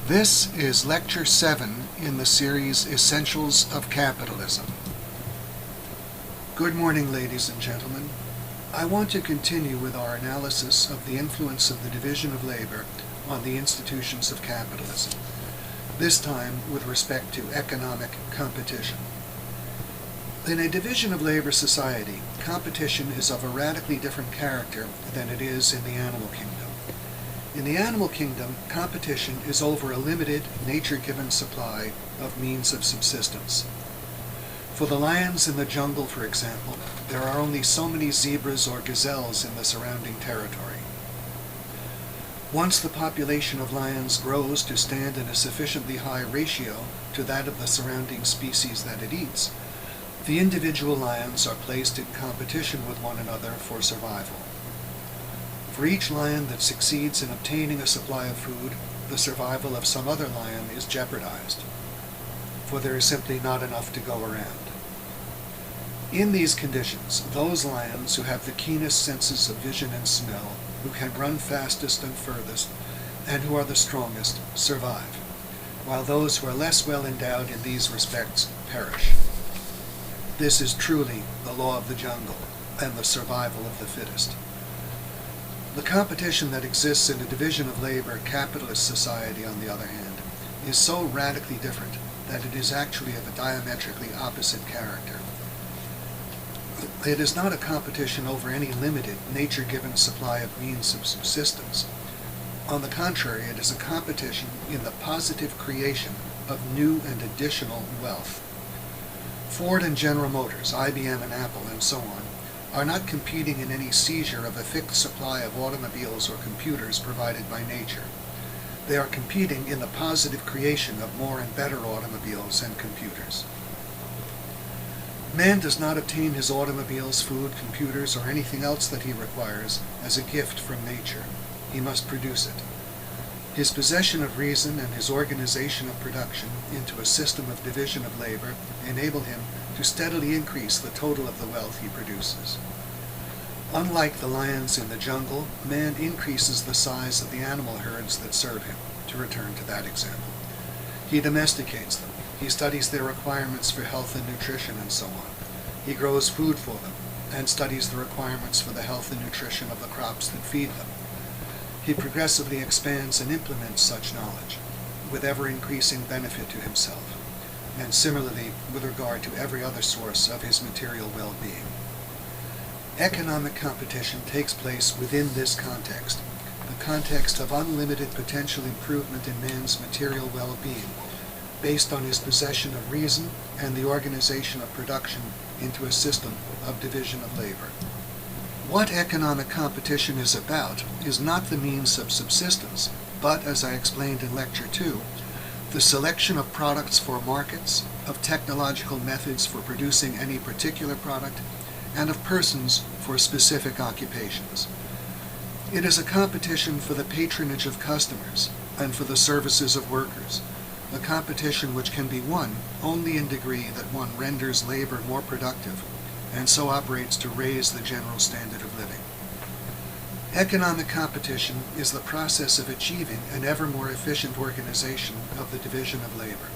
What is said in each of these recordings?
This is Lecture 7 in the series Essentials of Capitalism. Good morning, ladies and gentlemen. I want to continue with our analysis of the influence of the division of labor on the institutions of capitalism, this time with respect to economic competition. In a division of labor society, competition is of a radically different character than it is in the animal kingdom. In the animal kingdom, competition is over a limited, nature-given supply of means of subsistence. For the lions in the jungle, for example, there are only so many zebras or gazelles in the surrounding territory. Once the population of lions grows to stand in a sufficiently high ratio to that of the surrounding species that it eats, the individual lions are placed in competition with one another for survival. For each lion that succeeds in obtaining a supply of food, the survival of some other lion is jeopardized, for there is simply not enough to go around. In these conditions, those lions who have the keenest senses of vision and smell, who can run fastest and furthest, and who are the strongest, survive, while those who are less well endowed in these respects perish. This is truly the law of the jungle and the survival of the fittest. The competition that exists in a division of labor capitalist society, on the other hand, is so radically different that it is actually of a diametrically opposite character. It is not a competition over any limited, nature-given supply of means of subsistence. On the contrary, it is a competition in the positive creation of new and additional wealth. Ford and General Motors, IBM and Apple, and so on, are not competing in any seizure of a fixed supply of automobiles or computers provided by nature. They are competing in the positive creation of more and better automobiles and computers. Man does not obtain his automobiles, food, computers, or anything else that he requires as a gift from nature. He must produce it. His possession of reason and his organization of production into a system of division of labor enable him to steadily increase the total of the wealth he produces. Unlike the lions in the jungle, man increases the size of the animal herds that serve him, to return to that example. He domesticates them. He studies their requirements for health and nutrition and so on. He grows food for them and studies the requirements for the health and nutrition of the crops that feed them. He progressively expands and implements such knowledge, with ever-increasing benefit to himself, and similarly with regard to every other source of his material well-being. Economic competition takes place within this context, the context of unlimited potential improvement in man's material well-being, based on his possession of reason and the organization of production into a system of division of labor. What economic competition is about is not the means of subsistence, but, as I explained in Lecture 2, the selection of products for markets, of technological methods for producing any particular product, and of persons for specific occupations. It is a competition for the patronage of customers and for the services of workers, a competition which can be won only in degree that one renders labor more productive and so operates to raise the general standard of living. Economic competition is the process of achieving an ever more efficient organization of the division of labor.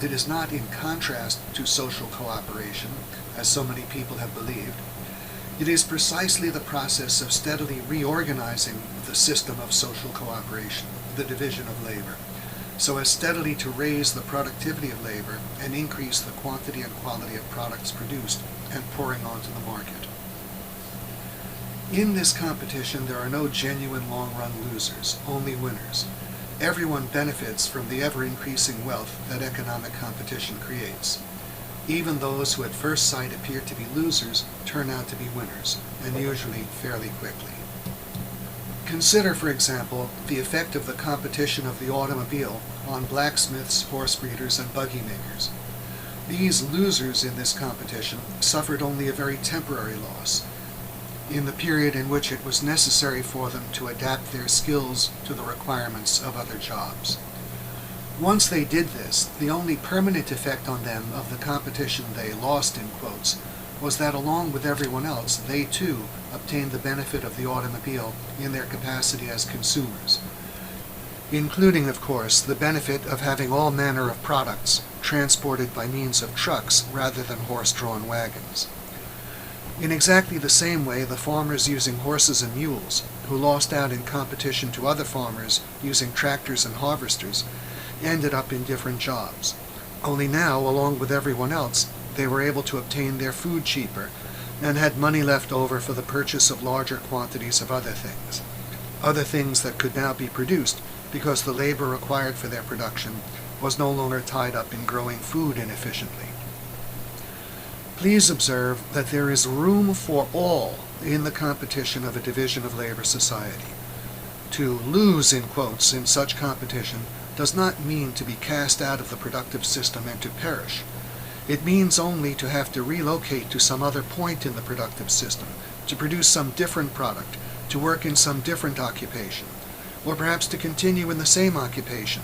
It is not in contrast to social cooperation, as so many people have believed. It is precisely the process of steadily reorganizing the system of social cooperation, the division of labor, so as steadily to raise the productivity of labor and increase the quantity and quality of products produced and pouring onto the market. In this competition, there are no genuine long-run losers, only winners. Everyone benefits from the ever-increasing wealth that economic competition creates. Even those who at first sight appear to be losers turn out to be winners, and usually fairly quickly. Consider, for example, the effect of the competition of the automobile on blacksmiths, horse breeders, and buggy makers. These losers in this competition suffered only a very temporary loss, in the period in which it was necessary for them to adapt their skills to the requirements of other jobs. Once they did this, the only permanent effect on them of the competition they lost, in quotes, was that along with everyone else, they too obtained the benefit of the automobile in their capacity as consumers. including, of course, the benefit of having all manner of products transported by means of trucks rather than horse-drawn wagons. In exactly the same way, the farmers using horses and mules, who lost out in competition to other farmers using tractors and harvesters, ended up in different jobs. Only now, along with everyone else, they were able to obtain their food cheaper and had money left over for the purchase of larger quantities of other things that could now be produced because the labor required for their production was no longer tied up in growing food inefficiently. Please observe that there is room for all in the competition of a division of labor society. To lose, in quotes, in such competition does not mean to be cast out of the productive system and to perish. It means only to have to relocate to some other point in the productive system, to produce some different product, to work in some different occupation, or perhaps to continue in the same occupation,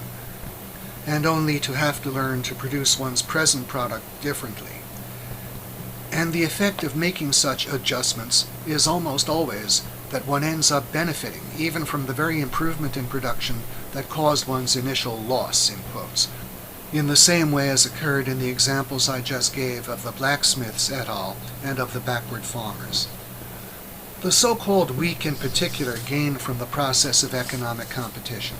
and only to have to learn to produce one's present product differently. And the effect of making such adjustments is almost always that one ends up benefiting even from the very improvement in production that caused one's initial loss, in quotes, in the same way as occurred in the examples I just gave of the blacksmiths et al. And of the backward farmers. The so-called weak in particular gain from the process of economic competition.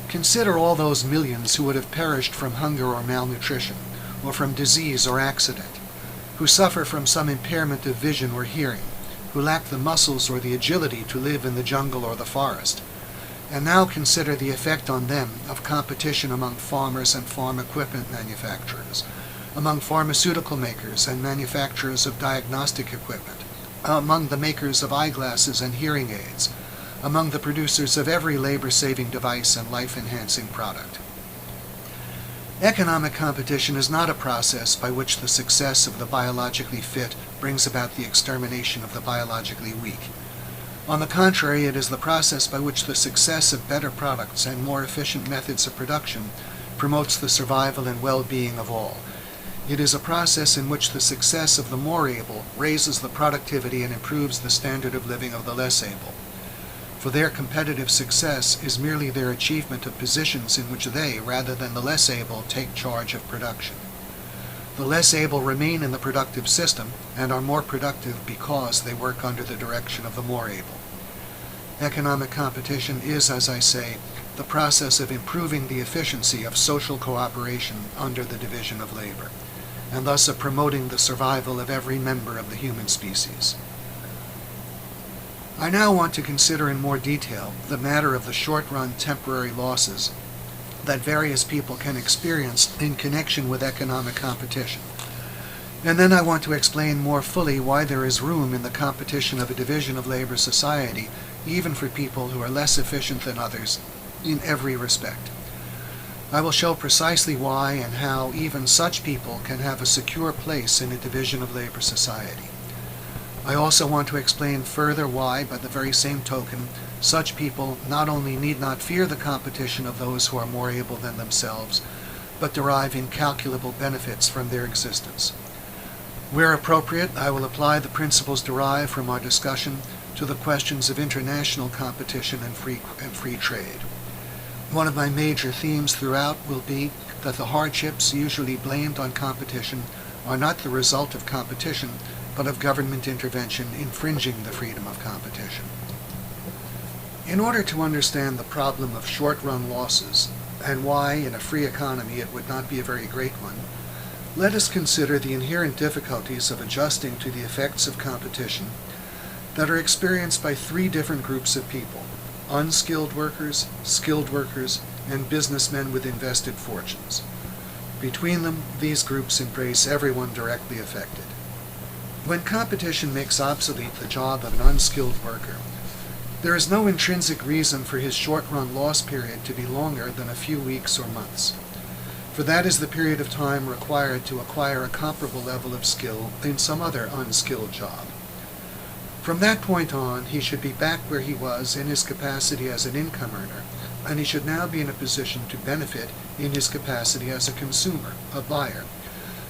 Consider all those millions who would have perished from hunger or malnutrition, or from disease or accident, who suffer from some impairment of vision or hearing, who lack the muscles or the agility to live in the jungle or the forest. And now consider the effect on them of competition among farmers and farm equipment manufacturers, among pharmaceutical makers and manufacturers of diagnostic equipment, among the makers of eyeglasses and hearing aids, among the producers of every labor-saving device and life-enhancing product. Economic competition is not a process by which the success of the biologically fit brings about the extermination of the biologically weak. On the contrary, it is the process by which the success of better products and more efficient methods of production promotes the survival and well-being of all. It is a process in which the success of the more able raises the productivity and improves the standard of living of the less able. For their competitive success is merely their achievement of positions in which they, rather than the less able, take charge of production. The less able remain in the productive system and are more productive because they work under the direction of the more able. Economic competition is, as I say, the process of improving the efficiency of social cooperation under the division of labor, and thus of promoting the survival of every member of the human species. I now want to consider in more detail the matter of the short-run temporary losses that various people can experience in connection with economic competition. And then I want to explain more fully why there is room in the competition of a division of labor society, even for people who are less efficient than others in every respect. I will show precisely why and how even such people can have a secure place in a division of labor society. I also want to explain further why, by the very same token, such people not only need not fear the competition of those who are more able than themselves, but derive incalculable benefits from their existence. Where appropriate, I will apply the principles derived from our discussion to the questions of international competition and free trade. One of my major themes throughout will be that the hardships usually blamed on competition are not the result of competition, but of government intervention infringing the freedom of competition. In order to understand the problem of short-run losses, and why in a free economy it would not be a very great one, let us consider the inherent difficulties of adjusting to the effects of competition that are experienced by three different groups of people: unskilled workers, skilled workers, and businessmen with invested fortunes. Between them, these groups embrace everyone directly affected. When competition makes obsolete the job of an unskilled worker, there is no intrinsic reason for his short-run loss period to be longer than a few weeks or months, for that is the period of time required to acquire a comparable level of skill in some other unskilled job. From that point on, he should be back where he was in his capacity as an income earner, and he should now be in a position to benefit in his capacity as a consumer, a buyer,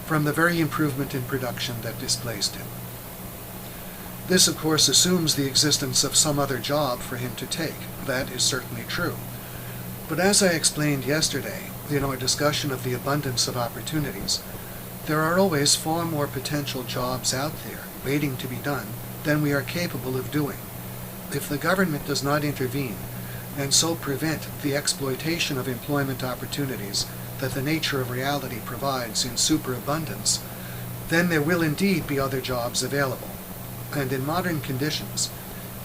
from the very improvement in production that displaced him. This, of course, assumes the existence of some other job for him to take. That is certainly true. But as I explained yesterday in our discussion of the abundance of opportunities, there are always far more potential jobs out there waiting to be done than we are capable of doing. If the government does not intervene and so prevent the exploitation of employment opportunities that the nature of reality provides in superabundance, then there will indeed be other jobs available. And in modern conditions,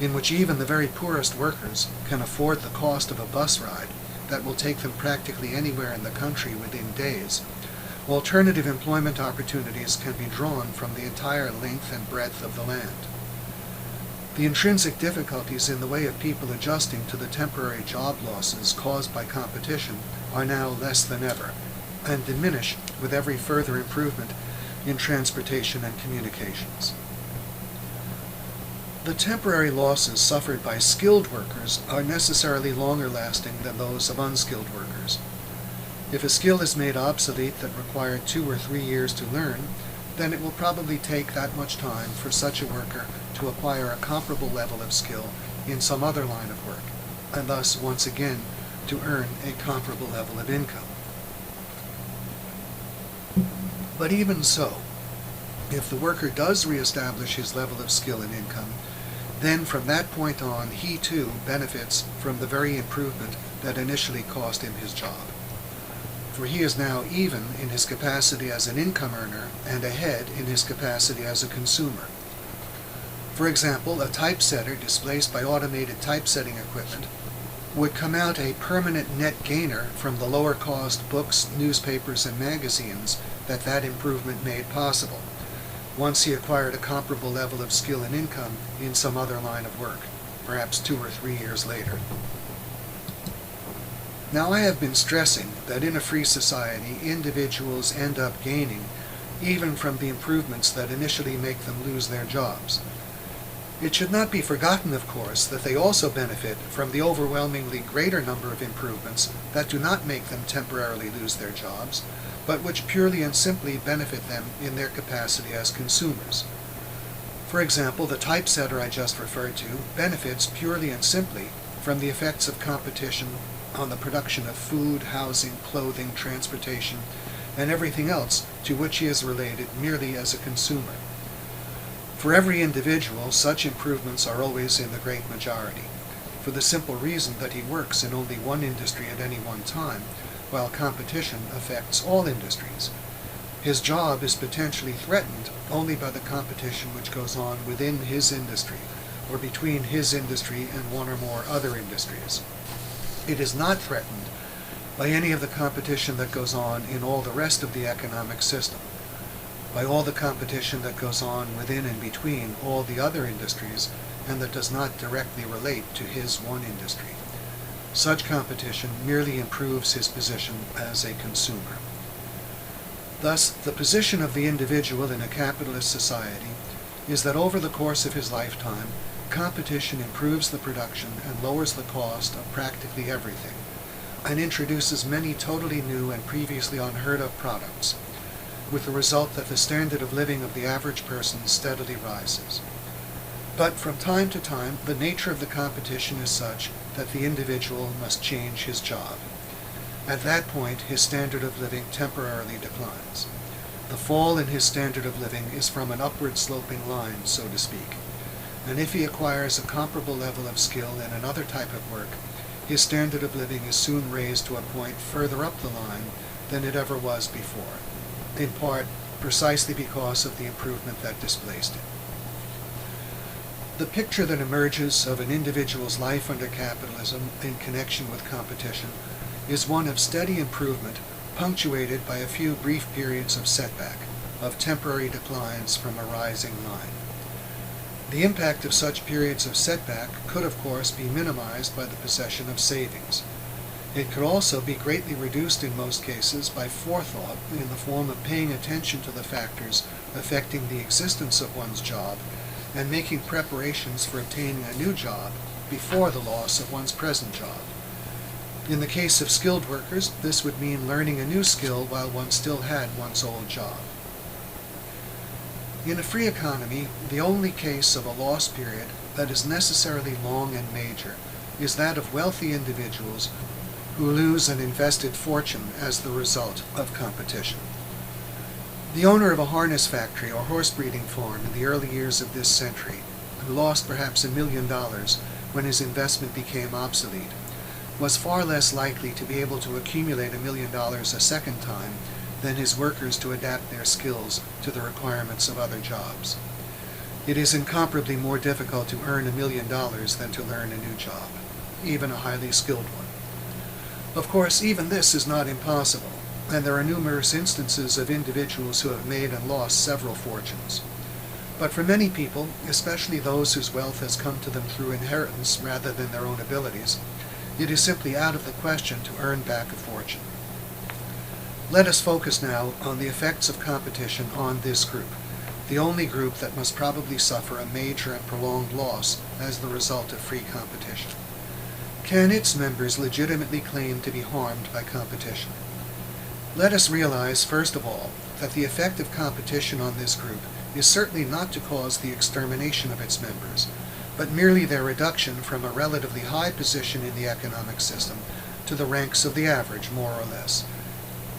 in which even the very poorest workers can afford the cost of a bus ride that will take them practically anywhere in the country within days, alternative employment opportunities can be drawn from the entire length and breadth of the land. The intrinsic difficulties in the way of people adjusting to the temporary job losses caused by competition are now less than ever, and diminish with every further improvement in transportation and communications. The temporary losses suffered by skilled workers are necessarily longer lasting than those of unskilled workers. If a skill is made obsolete that required 2 or 3 years to learn, then it will probably take that much time for such a worker to acquire a comparable level of skill in some other line of work, and thus once again to earn a comparable level of income. But even so, if the worker does reestablish his level of skill and income, then from that point on he too benefits from the very improvement that initially cost him his job. For he is now even in his capacity as an income earner and ahead in his capacity as a consumer. For example, a typesetter displaced by automated typesetting equipment would come out a permanent net gainer from the lower cost books, newspapers, and magazines that improvement made possible, once he acquired a comparable level of skill and income in some other line of work, perhaps 2 or 3 years later. Now, I have been stressing that in a free society, individuals end up gaining even from the improvements that initially make them lose their jobs. It should not be forgotten, of course, that they also benefit from the overwhelmingly greater number of improvements that do not make them temporarily lose their jobs, but which purely and simply benefit them in their capacity as consumers. For example, the typesetter I just referred to benefits purely and simply from the effects of competition on the production of food, housing, clothing, transportation, and everything else to which he is related merely as a consumer. For every individual, such improvements are always in the great majority, for the simple reason that he works in only one industry at any one time, while competition affects all industries. His job is potentially threatened only by the competition which goes on within his industry, or between his industry and one or more other industries. It is not threatened by any of the competition that goes on in all the rest of the economic system, by all the competition that goes on within and between all the other industries, and that does not directly relate to his one industry. Such competition merely improves his position as a consumer. Thus, the position of the individual in a capitalist society is that over the course of his lifetime, competition improves the production and lowers the cost of practically everything, and introduces many totally new and previously unheard of products, with the result that the standard of living of the average person steadily rises. But from time to time, the nature of the competition is such that the individual must change his job. At that point, his standard of living temporarily declines. The fall in his standard of living is from an upward sloping line, so to speak, and if he acquires a comparable level of skill in another type of work, his standard of living is soon raised to a point further up the line than it ever was before, in part precisely because of the improvement that displaced it. The picture that emerges of an individual's life under capitalism in connection with competition is one of steady improvement, punctuated by a few brief periods of setback, of temporary declines from a rising line. The impact of such periods of setback could, of course, be minimized by the possession of savings. It could also be greatly reduced in most cases by forethought in the form of paying attention to the factors affecting the existence of one's job and making preparations for obtaining a new job before the loss of one's present job. In the case of skilled workers, this would mean learning a new skill while one still had one's old job. In a free economy, the only case of a loss period that is necessarily long and major is that of wealthy individuals who lose an invested fortune as the result of competition. The owner of a harness factory or horse breeding farm in the early years of this century, who lost perhaps $1 million when his investment became obsolete, was far less likely to be able to accumulate $1 million a second time than his workers to adapt their skills to the requirements of other jobs. It is incomparably more difficult to earn $1 million than to learn a new job, even a highly skilled one. Of course, even this is not impossible, and there are numerous instances of individuals who have made and lost several fortunes. But for many people, especially those whose wealth has come to them through inheritance rather than their own abilities, it is simply out of the question to earn back a fortune. Let us focus now on the effects of competition on this group, the only group that must probably suffer a major and prolonged loss as the result of free competition. Can its members legitimately claim to be harmed by competition? Let us realize, first of all, that the effect of competition on this group is certainly not to cause the extermination of its members, but merely their reduction from a relatively high position in the economic system to the ranks of the average, more or less.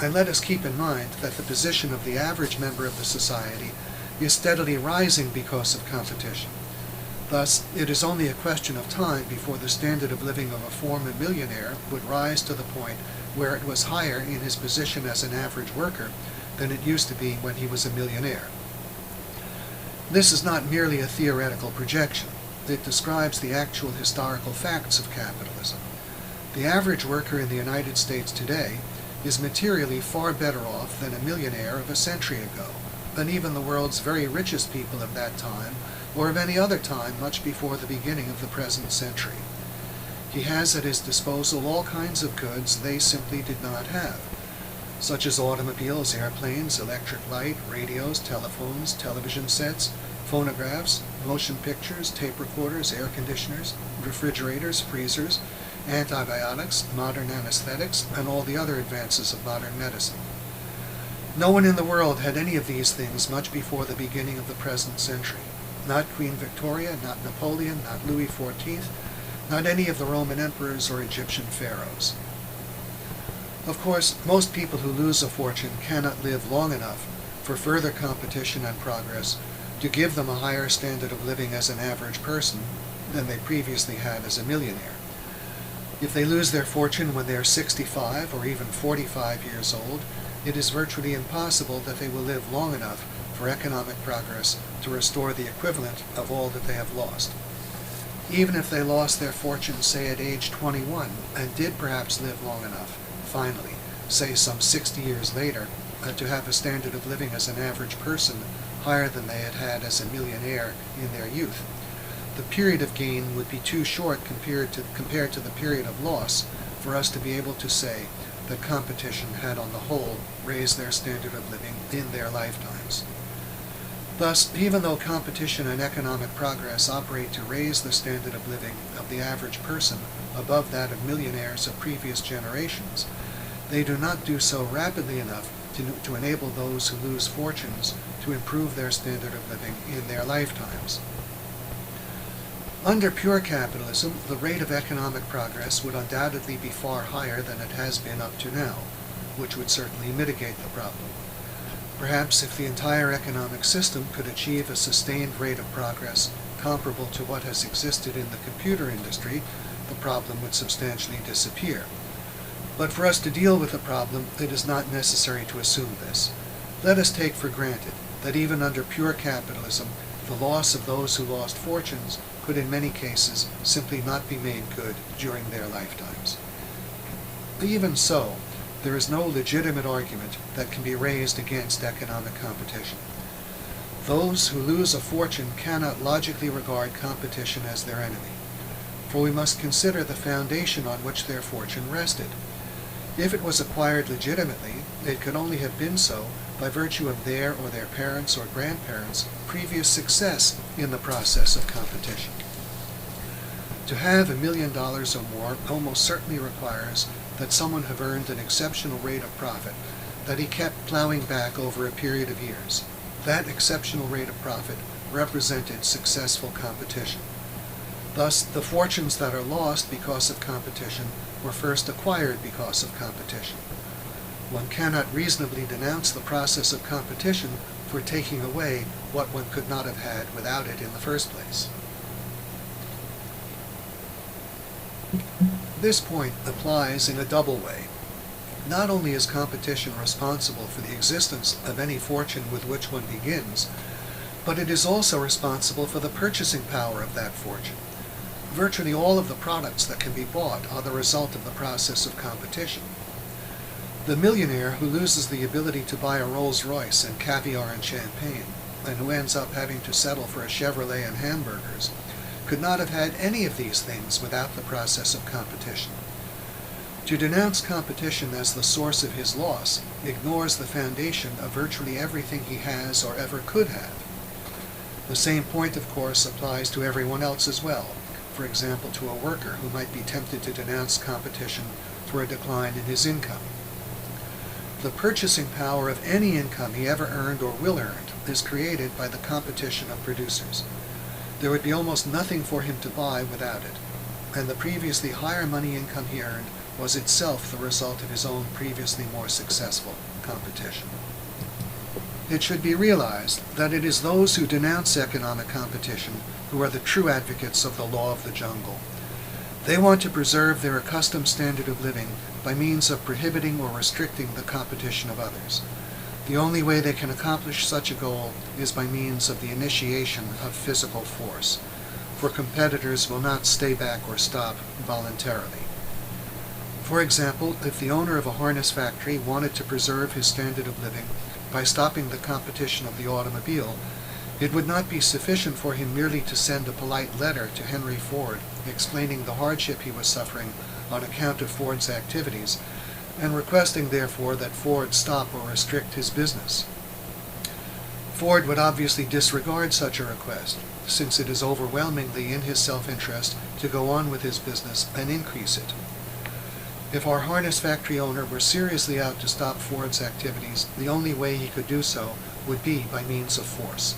And let us keep in mind that the position of the average member of the society is steadily rising because of competition. Thus, it is only a question of time before the standard of living of a former millionaire would rise to the point where it was higher in his position as an average worker than it used to be when he was a millionaire. This is not merely a theoretical projection. It describes the actual historical facts of capitalism. The average worker in the United States today is materially far better off than a millionaire of a century ago, than even the world's very richest people of that time, or of any other time much before the beginning of the present century. He has at his disposal all kinds of goods they simply did not have, such as automobiles, airplanes, electric light, radios, telephones, television sets, phonographs, motion pictures, tape recorders, air conditioners, refrigerators, freezers, antibiotics, modern anesthetics, and all the other advances of modern medicine. No one in the world had any of these things much before the beginning of the present century. Not Queen Victoria, not Napoleon, not Louis XIV, not any of the Roman emperors or Egyptian pharaohs. Of course, most people who lose a fortune cannot live long enough for further competition and progress to give them a higher standard of living as an average person than they previously had as a millionaire. If they lose their fortune when they are 65 or even 45 years old, it is virtually impossible that they will live long enough for economic progress to restore the equivalent of all that they have lost. Even if they lost their fortune, say at age 21, and did perhaps live long enough, finally, say some 60 years later, to have a standard of living as an average person higher than they had had as a millionaire in their youth, the period of gain would be too short compared to the period of loss for us to be able to say that competition had on the whole raised their standard of living in their lifetimes. Thus, even though competition and economic progress operate to raise the standard of living of the average person above that of millionaires of previous generations, they do not do so rapidly enough to enable those who lose fortunes to improve their standard of living in their lifetimes. Under pure capitalism, the rate of economic progress would undoubtedly be far higher than it has been up to now, which would certainly mitigate the problem. Perhaps if the entire economic system could achieve a sustained rate of progress comparable to what has existed in the computer industry, the problem would substantially disappear. But for us to deal with the problem, it is not necessary to assume this. Let us take for granted that even under pure capitalism, the loss of those who lost fortunes could in many cases simply not be made good during their lifetimes. Even so, there is no legitimate argument that can be raised against economic competition. Those who lose a fortune cannot logically regard competition as their enemy, for we must consider the foundation on which their fortune rested. If it was acquired legitimately, it could only have been so by virtue of their or their parents' or grandparents' previous success in the process of competition. To have $1 million or more almost certainly requires that someone have earned an exceptional rate of profit that he kept plowing back over a period of years. That exceptional rate of profit represented successful competition. Thus, the fortunes that are lost because of competition were first acquired because of competition. One cannot reasonably denounce the process of competition for taking away what one could not have had without it in the first place. This point applies in a double way. Not only is competition responsible for the existence of any fortune with which one begins, but it is also responsible for the purchasing power of that fortune. Virtually all of the products that can be bought are the result of the process of competition. The millionaire who loses the ability to buy a Rolls-Royce and caviar and champagne, and who ends up having to settle for a Chevrolet and hamburgers, could not have had any of these things without the process of competition. To denounce competition as the source of his loss ignores the foundation of virtually everything he has or ever could have. The same point, of course, applies to everyone else as well. For example, to a worker who might be tempted to denounce competition for a decline in his income. The purchasing power of any income he ever earned or will earn is created by the competition of producers. There would be almost nothing for him to buy without it, and the previously higher money income he earned was itself the result of his own previously more successful competition. It should be realized that it is those who denounce economic competition who are the true advocates of the law of the jungle. They want to preserve their accustomed standard of living by means of prohibiting or restricting the competition of others. The only way they can accomplish such a goal is by means of the initiation of physical force, for competitors will not stay back or stop voluntarily. For example, if the owner of a harness factory wanted to preserve his standard of living by stopping the competition of the automobile, it would not be sufficient for him merely to send a polite letter to Henry Ford explaining the hardship he was suffering on account of Ford's activities, and requesting therefore that Ford stop or restrict his business. Ford would obviously disregard such a request, since it is overwhelmingly in his self-interest to go on with his business and increase it. If our harness factory owner were seriously out to stop Ford's activities, the only way he could do so would be by means of force.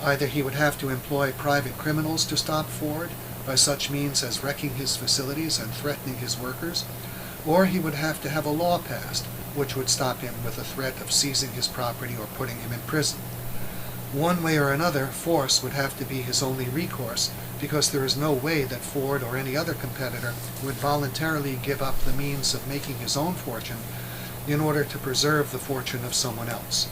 Either he would have to employ private criminals to stop Ford, by such means as wrecking his facilities and threatening his workers, or he would have to have a law passed which would stop him with a threat of seizing his property or putting him in prison. One way or another, force would have to be his only recourse, because there is no way that Ford or any other competitor would voluntarily give up the means of making his own fortune in order to preserve the fortune of someone else.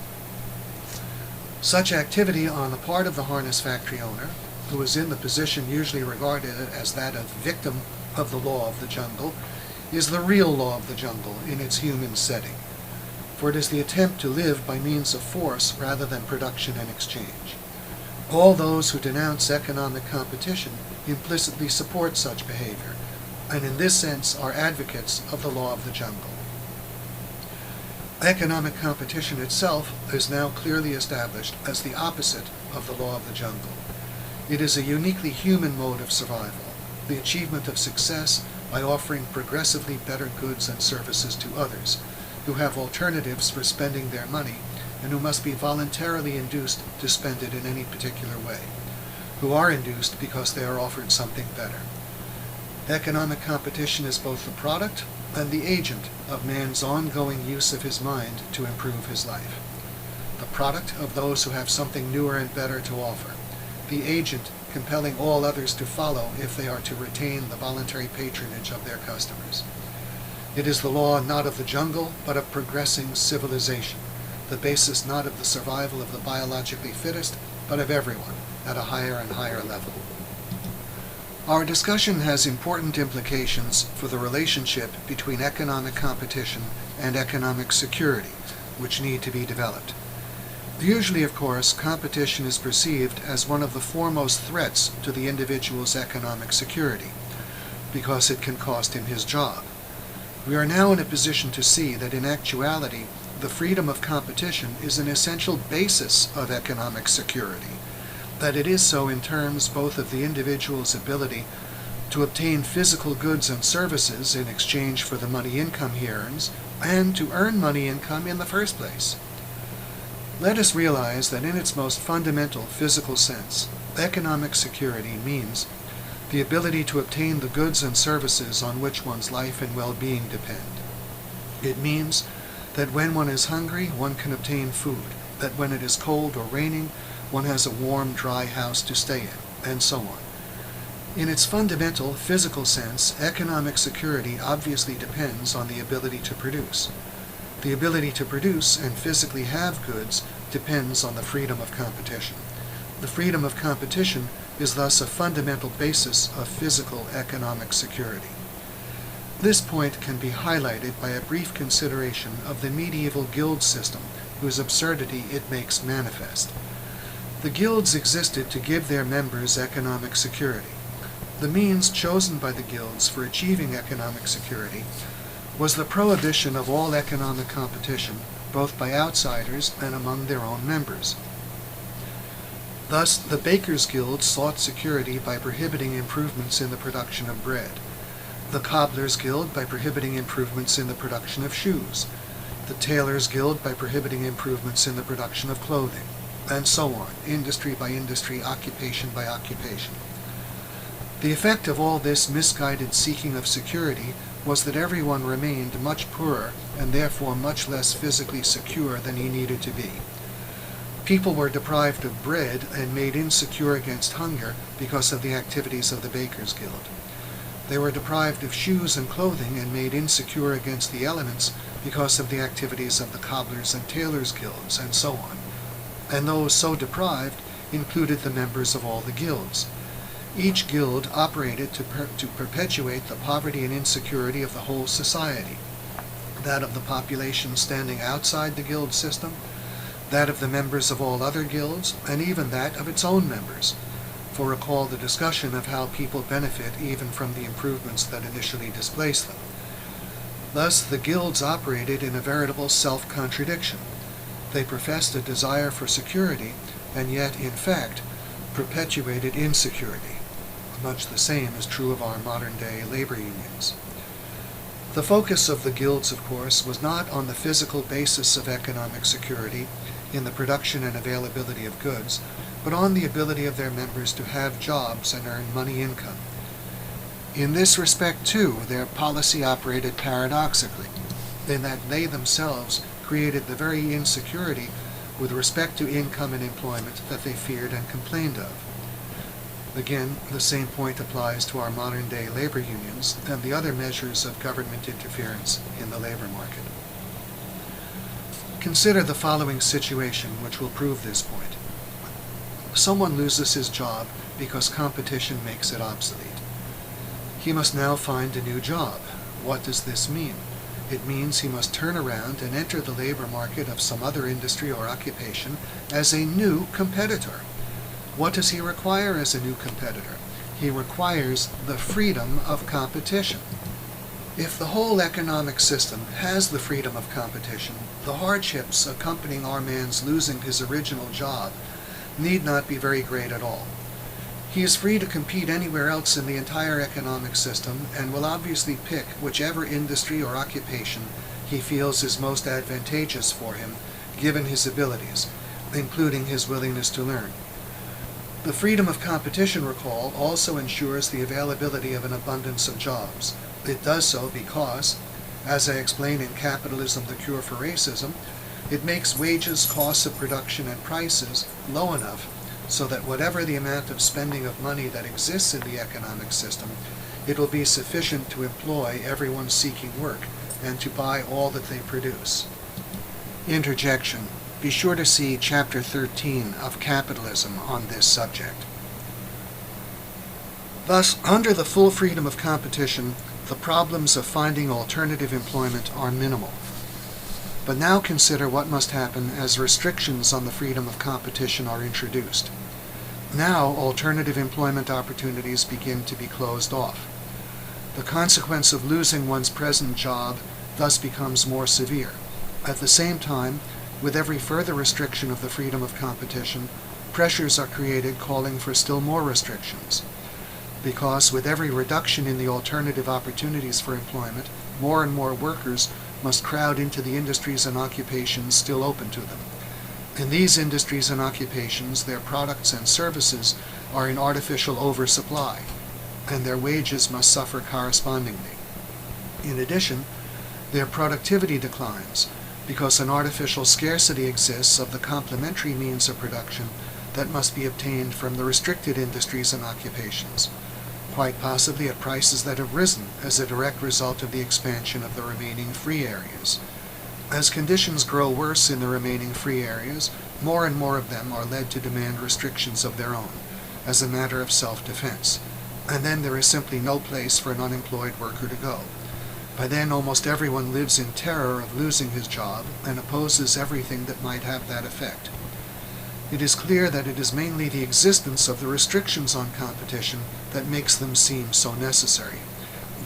Such activity on the part of the harness factory owner, who is in the position usually regarded as that of victim of the law of the jungle, is the real law of the jungle in its human setting, for it is the attempt to live by means of force rather than production and exchange. All those who denounce economic competition implicitly support such behavior, and in this sense are advocates of the law of the jungle. Economic competition itself is now clearly established as the opposite of the law of the jungle. It is a uniquely human mode of survival, the achievement of success by offering progressively better goods and services to others, who have alternatives for spending their money and who must be voluntarily induced to spend it in any particular way, who are induced because they are offered something better. Economic competition is both the product and the agent of man's ongoing use of his mind to improve his life. The product of those who have something newer and better to offer. The agent compelling all others to follow if they are to retain the voluntary patronage of their customers. It is the law not of the jungle, but of progressing civilization, the basis not of the survival of the biologically fittest, but of everyone at a higher and higher level. Our discussion has important implications for the relationship between economic competition and economic security, which need to be developed. Usually, of course, competition is perceived as one of the foremost threats to the individual's economic security, because it can cost him his job. We are now in a position to see that in actuality, the freedom of competition is an essential basis of economic security, that it is so in terms both of the individual's ability to obtain physical goods and services in exchange for the money income he earns, and to earn money income in the first place. Let us realize that in its most fundamental physical sense, economic security means the ability to obtain the goods and services on which one's life and well-being depend. It means that when one is hungry, one can obtain food, that when it is cold or raining, one has a warm, dry house to stay in, and so on. In its fundamental physical sense, economic security obviously depends on the ability to produce. The ability to produce and physically have goods depends on the freedom of competition. The freedom of competition is thus a fundamental basis of physical economic security. This point can be highlighted by a brief consideration of the medieval guild system, whose absurdity it makes manifest. The guilds existed to give their members economic security. The means chosen by the guilds for achieving economic security was the prohibition of all economic competition, both by outsiders and among their own members. Thus, the Bakers' Guild sought security by prohibiting improvements in the production of bread, the Cobblers' Guild by prohibiting improvements in the production of shoes, the Tailors' Guild by prohibiting improvements in the production of clothing, and so on, industry by industry, occupation by occupation. The effect of all this misguided seeking of security was that everyone remained much poorer and therefore much less physically secure than he needed to be. People were deprived of bread and made insecure against hunger because of the activities of the Bakers' Guild. They were deprived of shoes and clothing and made insecure against the elements because of the activities of the Cobblers' and Tailors' Guilds, and so on. And those so deprived included the members of all the guilds. Each guild operated to perpetuate the poverty and insecurity of the whole society, that of the population standing outside the guild system, that of the members of all other guilds, and even that of its own members. For recall the discussion of how people benefit even from the improvements that initially displace them. Thus, the guilds operated in a veritable self-contradiction. They professed a desire for security, and yet, in fact, perpetuated insecurity. Much the same is true of our modern-day labor unions. The focus of the guilds, of course, was not on the physical basis of economic security in the production and availability of goods, but on the ability of their members to have jobs and earn money income. In this respect, too, their policy operated paradoxically, in that they themselves created the very insecurity with respect to income and employment that they feared and complained of. Again, the same point applies to our modern-day labor unions and the other measures of government interference in the labor market. Consider the following situation which will prove this point. Someone loses his job because competition makes it obsolete. He must now find a new job. What does this mean? It means he must turn around and enter the labor market of some other industry or occupation as a new competitor. What does he require as a new competitor? He requires the freedom of competition. If the whole economic system has the freedom of competition, the hardships accompanying our man's losing his original job need not be very great at all. He is free to compete anywhere else in the entire economic system and will obviously pick whichever industry or occupation he feels is most advantageous for him, given his abilities, including his willingness to learn. The freedom of competition, recall, also ensures the availability of an abundance of jobs. It does so because, as I explain in Capitalism, the Cure for Racism, it makes wages, costs of production, and prices low enough so that whatever the amount of spending of money that exists in the economic system, it will be sufficient to employ everyone seeking work and to buy all that they produce. Interjection. Be sure to see Chapter 13 of Capitalism on this subject. Thus, under the full freedom of competition, the problems of finding alternative employment are minimal. But now consider what must happen as restrictions on the freedom of competition are introduced. Now, alternative employment opportunities begin to be closed off. The consequence of losing one's present job thus becomes more severe. At the same time, with every further restriction of the freedom of competition, pressures are created calling for still more restrictions. Because with every reduction in the alternative opportunities for employment, more and more workers must crowd into the industries and occupations still open to them. In these industries and occupations, their products and services are in artificial oversupply. and their wages must suffer correspondingly. In addition, their productivity declines because an artificial scarcity exists of the complementary means of production that must be obtained from the restricted industries and occupations, quite possibly at prices that have risen as a direct result of the expansion of the remaining free areas. As conditions grow worse in the remaining free areas, more and more of them are led to demand restrictions of their own, as a matter of self-defense, and then there is simply no place for an unemployed worker to go. By then, almost everyone lives in terror of losing his job and opposes everything that might have that effect. It is clear that it is mainly the existence of the restrictions on competition that makes them seem so necessary.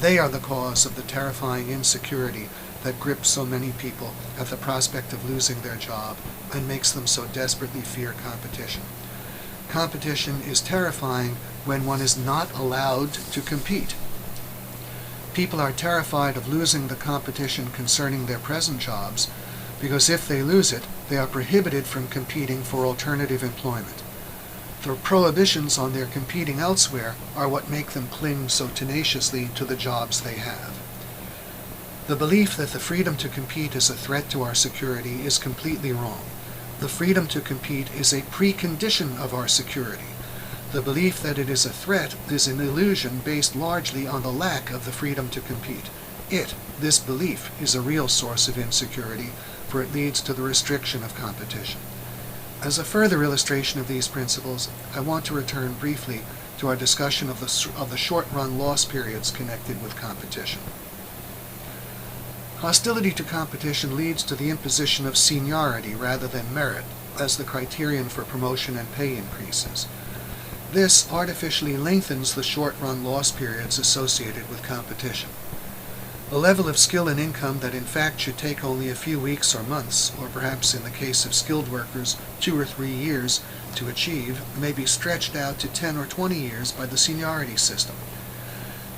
They are the cause of the terrifying insecurity that grips so many people at the prospect of losing their job and makes them so desperately fear competition. Competition is terrifying when one is not allowed to compete. People are terrified of losing the competition concerning their present jobs because if they lose it, they are prohibited from competing for alternative employment. The prohibitions on their competing elsewhere are what make them cling so tenaciously to the jobs they have. The belief that the freedom to compete is a threat to our security is completely wrong. The freedom to compete is a precondition of our security. The belief that it is a threat is an illusion based largely on the lack of the freedom to compete. This belief, is a real source of insecurity, for it leads to the restriction of competition. As a further illustration of these principles, I want to return briefly to our discussion of the short-run loss periods connected with competition. Hostility to competition leads to the imposition of seniority rather than merit as the criterion for promotion and pay increases. This artificially lengthens the short-run loss periods associated with competition. A level of skill and income that in fact should take only a few weeks or months, or perhaps in the case of skilled workers 2 or 3 years to achieve, may be stretched out to 10 or 20 years by the seniority system.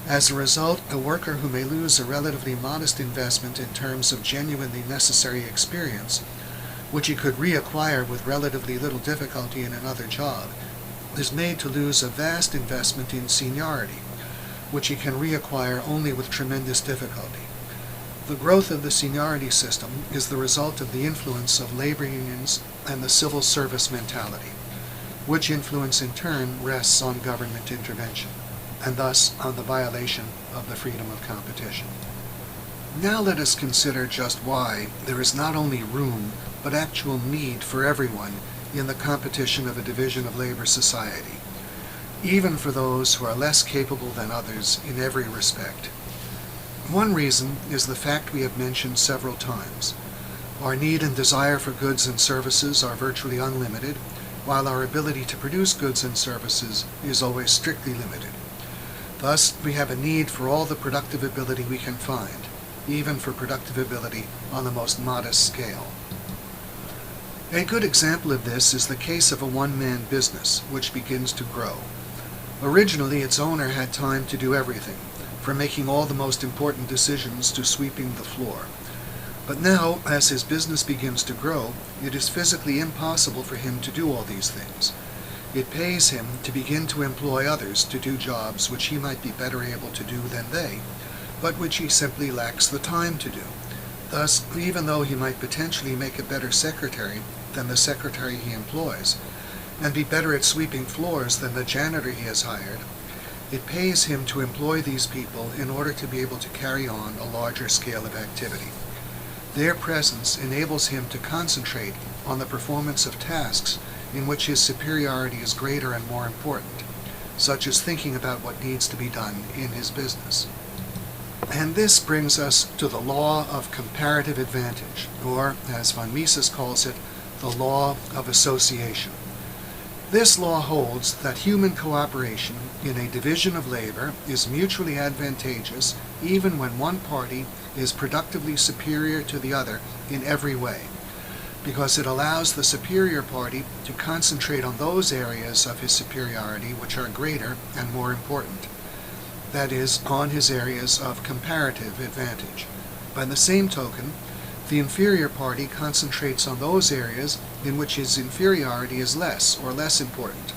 As a result, a worker who may lose a relatively modest investment in terms of genuinely necessary experience, which he could reacquire with relatively little difficulty in another job, is made to lose a vast investment in seniority, which he can reacquire only with tremendous difficulty. The growth of the seniority system is the result of the influence of labor unions and the civil service mentality, which influence in turn rests on government intervention, and thus on the violation of the freedom of competition. Now let us consider just why there is not only room, but actual need for everyone in the competition of a division of labor society, even for those who are less capable than others in every respect. One reason is the fact we have mentioned several times. Our need and desire for goods and services are virtually unlimited, while our ability to produce goods and services is always strictly limited. Thus, we have a need for all the productive ability we can find, even for productive ability on the most modest scale. A good example of this is the case of a one-man business, which begins to grow. Originally, its owner had time to do everything, from making all the most important decisions to sweeping the floor. But now, as his business begins to grow, it is physically impossible for him to do all these things. It pays him to begin to employ others to do jobs which he might be better able to do than they, but which he simply lacks the time to do. Thus, even though he might potentially make a better secretary than the secretary he employs, and be better at sweeping floors than the janitor he has hired, it pays him to employ these people in order to be able to carry on a larger scale of activity. Their presence enables him to concentrate on the performance of tasks in which his superiority is greater and more important, such as thinking about what needs to be done in his business. And this brings us to the law of comparative advantage, or, as von Mises calls it, the law of association. This law holds that human cooperation in a division of labor is mutually advantageous even when one party is productively superior to the other in every way, because it allows the superior party to concentrate on those areas of his superiority which are greater and more important, that is, on his areas of comparative advantage. By the same token, the inferior party concentrates on those areas in which his inferiority is less or less important,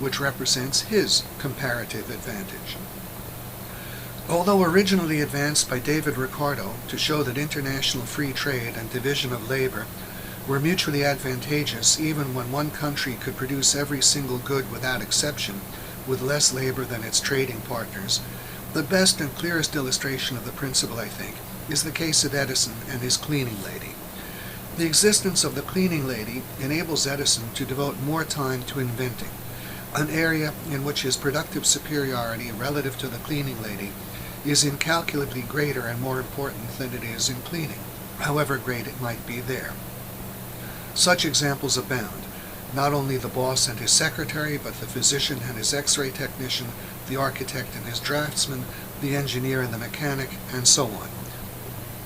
which represents his comparative advantage. Although originally advanced by David Ricardo to show that international free trade and division of labor were mutually advantageous even when one country could produce every single good without exception with less labor than its trading partners, the best and clearest illustration of the principle, I think, is the case of Edison and his cleaning lady. The existence of the cleaning lady enables Edison to devote more time to inventing, an area in which his productive superiority relative to the cleaning lady is incalculably greater and more important than it is in cleaning, however great it might be there. Such examples abound, not only the boss and his secretary, but the physician and his X-ray technician, the architect and his draftsman, the engineer and the mechanic, and so on.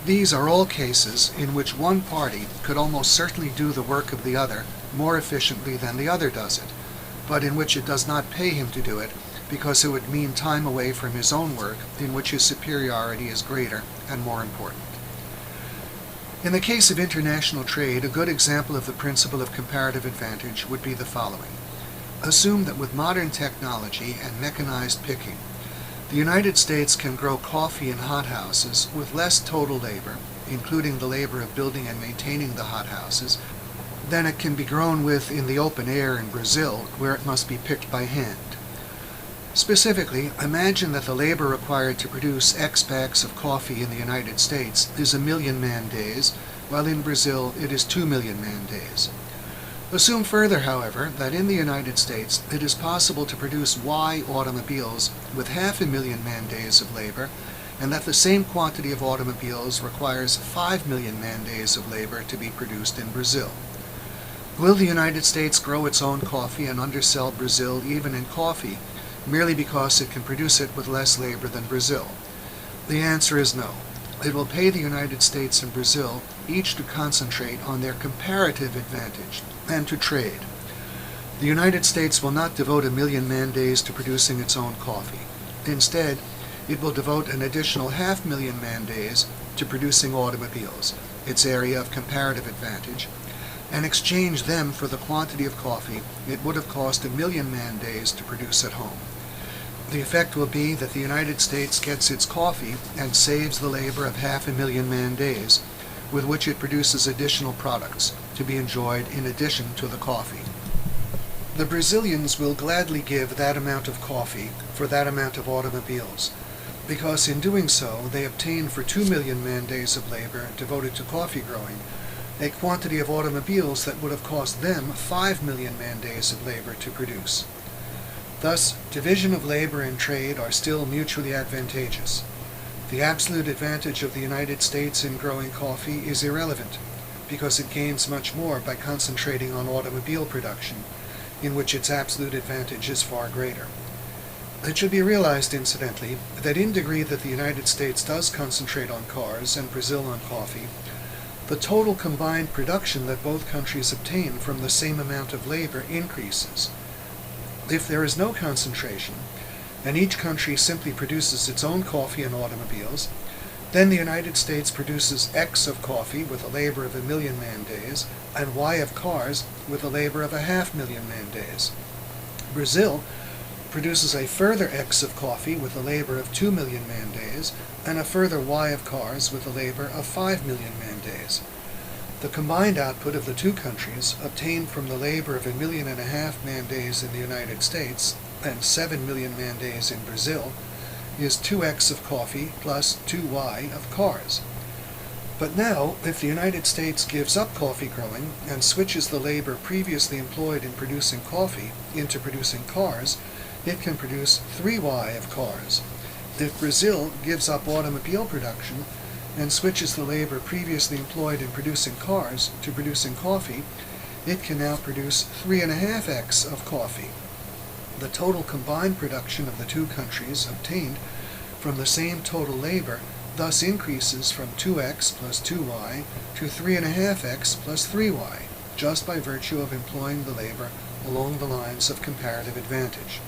These are all cases in which one party could almost certainly do the work of the other more efficiently than the other does it, but in which it does not pay him to do it because it would mean time away from his own work in which his superiority is greater and more important. In the case of international trade, a good example of the principle of comparative advantage would be the following. Assume that with modern technology and mechanized picking, the United States can grow coffee in hothouses with less total labor, including the labor of building and maintaining the hothouses, than it can be grown with in the open air in Brazil, where it must be picked by hand. Specifically, imagine that the labor required to produce X bags of coffee in the United States is 1 million man-days, while in Brazil it is 2 million man-days. Assume further, however, that in the United States it is possible to produce Y automobiles with 500,000 man-days of labor, and that the same quantity of automobiles requires 5 million man-days of labor to be produced in Brazil. Will the United States grow its own coffee and undersell Brazil even in coffee, merely because it can produce it with less labor than Brazil? The answer is no. It will pay the United States and Brazil each to concentrate on their comparative advantage and to trade. The United States will not devote 1 million man-days to producing its own coffee. Instead, it will devote an additional 500,000 man-days to producing automobiles, its area of comparative advantage, and exchange them for the quantity of coffee it would have cost 1 million man-days to produce at home. The effect will be that the United States gets its coffee and saves the labor of 500,000 man-days, with which it produces additional products to be enjoyed in addition to the coffee. The Brazilians will gladly give that amount of coffee for that amount of automobiles, because in doing so they obtain for 2 million man-days of labor devoted to coffee growing a quantity of automobiles that would have cost them 5 million man-days of labor to produce. Thus, division of labor and trade are still mutually advantageous. The absolute advantage of the United States in growing coffee is irrelevant, because it gains much more by concentrating on automobile production, in which its absolute advantage is far greater. It should be realized, incidentally, that in degree that the United States does concentrate on cars and Brazil on coffee, the total combined production that both countries obtain from the same amount of labor increases. If there is no concentration, and each country simply produces its own coffee and automobiles, then the United States produces X of coffee with a labor of 1 million man-days, and Y of cars with a labor of 500,000 man-days. Brazil produces a further X of coffee with a labor of 2 million man-days, and a further Y of cars with a labor of 5 million man-days. The combined output of the two countries, obtained from the labor of 1.5 million man-days in the United States and 7 million man-days in Brazil, is 2x of coffee plus 2y of cars. But now, if the United States gives up coffee growing and switches the labor previously employed in producing coffee into producing cars, it can produce 3y of cars. If Brazil gives up automobile production and switches the labor previously employed in producing cars to producing coffee, it can now produce 3.5x of coffee. The total combined production of the two countries obtained from the same total labor thus increases from 2x plus 2y to 3.5x plus 3y, just by virtue of employing the labor along the lines of comparative advantage.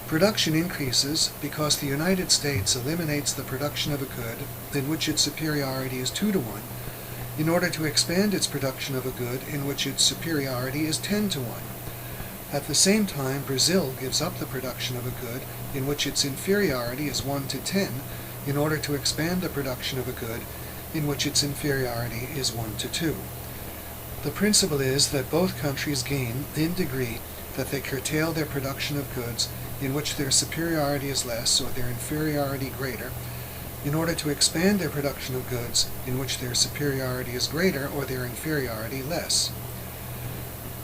Production increases because the United States eliminates the production of a good in which its superiority is 2 to 1, in order to expand its production of a good in which its superiority is 10 to 1. At the same time, Brazil gives up the production of a good in which its inferiority is 1 to 10 in order to expand the production of a good in which its inferiority is 1 to 2. The principle is that both countries gain in degree that they curtail their production of goods in which their superiority is less or their inferiority greater, in order to expand their production of goods in which their superiority is greater or their inferiority less.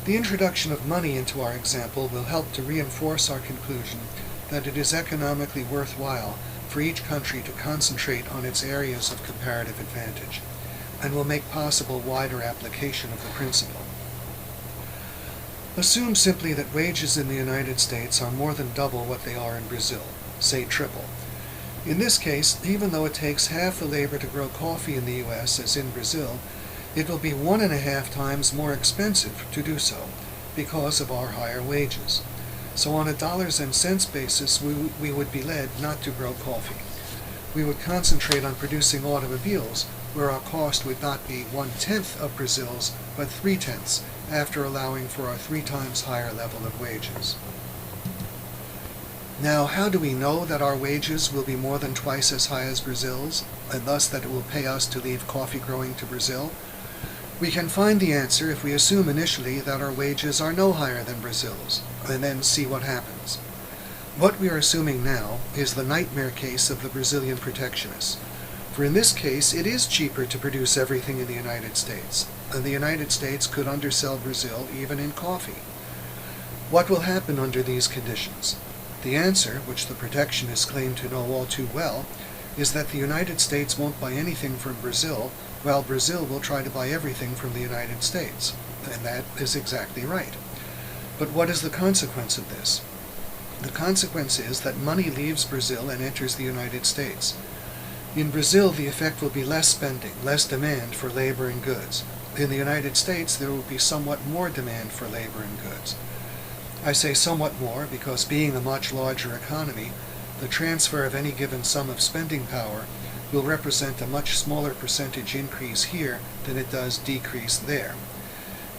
The introduction of money into our example will help to reinforce our conclusion that it is economically worthwhile for each country to concentrate on its areas of comparative advantage, and will make possible wider application of the principle. Assume simply that wages in the United States are more than double what they are in Brazil, say triple. In this case, even though it takes half the labor to grow coffee in the U.S. as in Brazil, it will be 1.5 times more expensive to do so because of our higher wages. So on a dollars and cents basis, we would be led not to grow coffee. We would concentrate on producing automobiles, where our cost would not be 1/10 of Brazil's, but 3/10 after allowing for our 3 times higher level of wages. Now, how do we know that our wages will be more than twice as high as Brazil's, and thus that it will pay us to leave coffee growing to Brazil? We can find the answer if we assume initially that our wages are no higher than Brazil's, and then see what happens. What we are assuming now is the nightmare case of the Brazilian protectionists, for in this case it is cheaper to produce everything in the United States, and the United States could undersell Brazil even in coffee. What will happen under these conditions? The answer, which the protectionists claim to know all too well, is that the United States won't buy anything from Brazil, while Brazil will try to buy everything from the United States. And that is exactly right. But what is the consequence of this? The consequence is that money leaves Brazil and enters the United States. In Brazil, the effect will be less spending, less demand for labor and goods. In the United States, there will be somewhat more demand for labor and goods. I say somewhat more because, being a much larger economy, the transfer of any given sum of spending power will represent a much smaller percentage increase here than it does decrease there.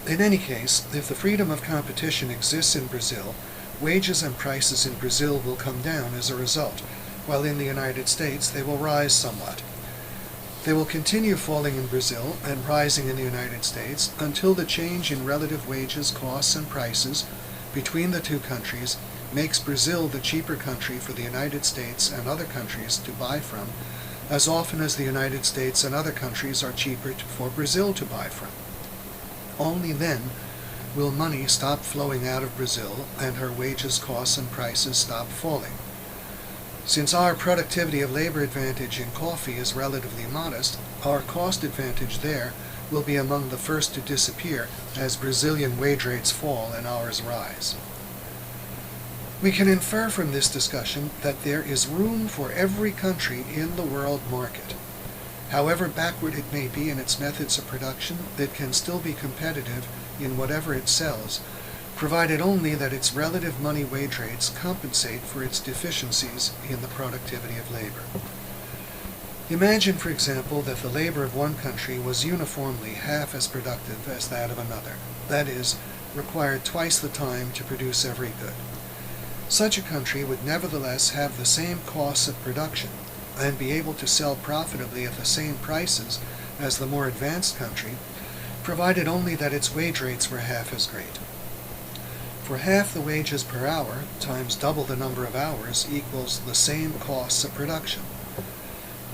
In any case, if the freedom of competition exists in Brazil, wages and prices in Brazil will come down as a result, while in the United States they will rise somewhat. They will continue falling in Brazil and rising in the United States until the change in relative wages, costs, and prices between the two countries makes Brazil the cheaper country for the United States and other countries to buy from, as often as the United States and other countries are cheaper for Brazil to buy from. Only then will money stop flowing out of Brazil and her wages, costs, and prices stop falling. Since our productivity of labor advantage in coffee is relatively modest, our cost advantage there will be among the first to disappear as Brazilian wage rates fall and ours rise. We can infer from this discussion that there is room for every country in the world market. However backward it may be in its methods of production, it can still be competitive in whatever it sells, provided only that its relative money wage rates compensate for its deficiencies in the productivity of labor. Imagine, for example, that the labor of one country was uniformly half as productive as that of another, that is, required twice the time to produce every good. Such a country would nevertheless have the same costs of production and be able to sell profitably at the same prices as the more advanced country, provided only that its wage rates were half as great. For half the wages per hour times double the number of hours equals the same costs of production.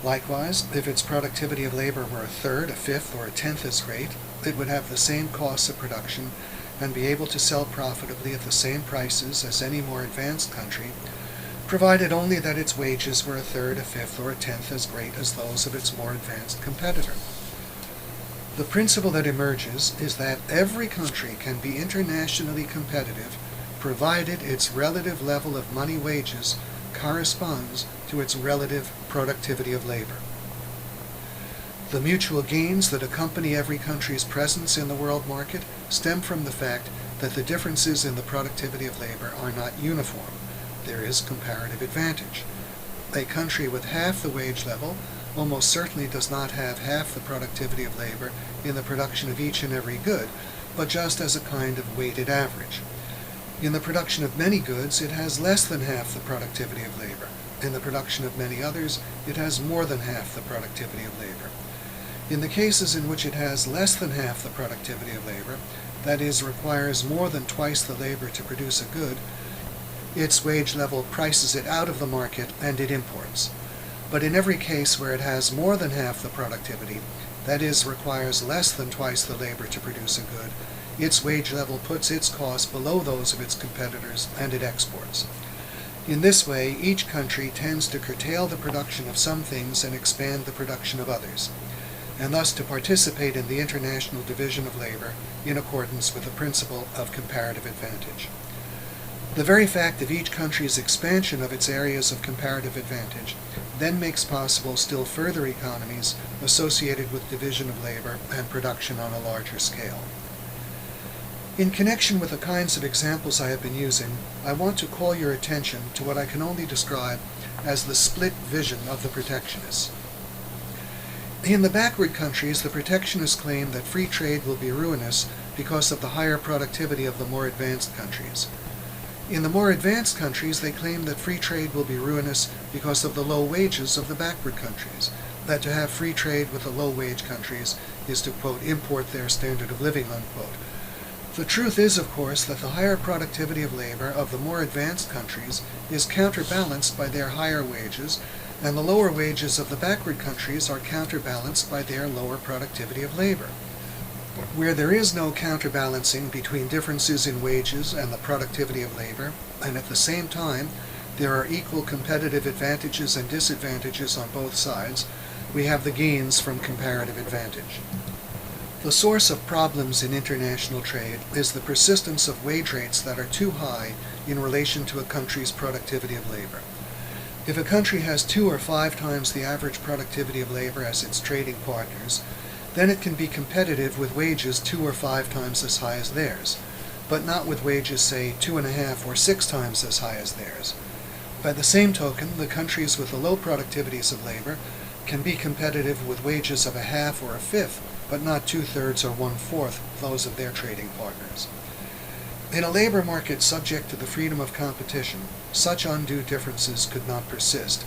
Likewise, if its productivity of labor were a third, a fifth, or a tenth as great, it would have the same costs of production and be able to sell profitably at the same prices as any more advanced country, provided only that its wages were a third, a fifth, or a tenth as great as those of its more advanced competitor. The principle that emerges is that every country can be internationally competitive provided its relative level of money wages corresponds to its relative productivity of labor. The mutual gains that accompany every country's presence in the world market stem from the fact that the differences in the productivity of labor are not uniform. There is comparative advantage. A country with half the wage level almost certainly does not have half the productivity of labor in the production of each and every good, but just as a kind of weighted average. In the production of many goods, it has less than half the productivity of labor. In the production of many others, it has more than half the productivity of labor. In the cases in which it has less than half the productivity of labor, that is, requires more than twice the labor to produce a good, its wage level prices it out of the market and it imports. But in every case where it has more than half the productivity, that is, requires less than twice the labor to produce a good, its wage level puts its costs below those of its competitors and it exports. In this way, each country tends to curtail the production of some things and expand the production of others, and thus to participate in the international division of labor in accordance with the principle of comparative advantage. The very fact of each country's expansion of its areas of comparative advantage then makes possible still further economies associated with division of labor and production on a larger scale. In connection with the kinds of examples I have been using, I want to call your attention to what I can only describe as the split vision of the protectionists. In the backward countries, the protectionists claim that free trade will be ruinous because of the higher productivity of the more advanced countries. In the more advanced countries, they claim that free trade will be ruinous because of the low wages of the backward countries, that to have free trade with the low-wage countries is to, quote, import their standard of living, unquote. The truth is, of course, that the higher productivity of labor of the more advanced countries is counterbalanced by their higher wages, and the lower wages of the backward countries are counterbalanced by their lower productivity of labor. Where there is no counterbalancing between differences in wages and the productivity of labor, and at the same time there are equal competitive advantages and disadvantages on both sides, we have the gains from comparative advantage. The source of problems in international trade is the persistence of wage rates that are too high in relation to a country's productivity of labor. If a country has 2 or 5 times the average productivity of labor as its trading partners, then it can be competitive with wages 2 or 5 times as high as theirs, but not with wages, say, 2.5 or 6 times as high as theirs. By the same token, the countries with the low productivities of labor can be competitive with wages of a half or a fifth, but not 2/3 or 1/4 those of their trading partners. In a labor market subject to the freedom of competition, such undue differences could not persist.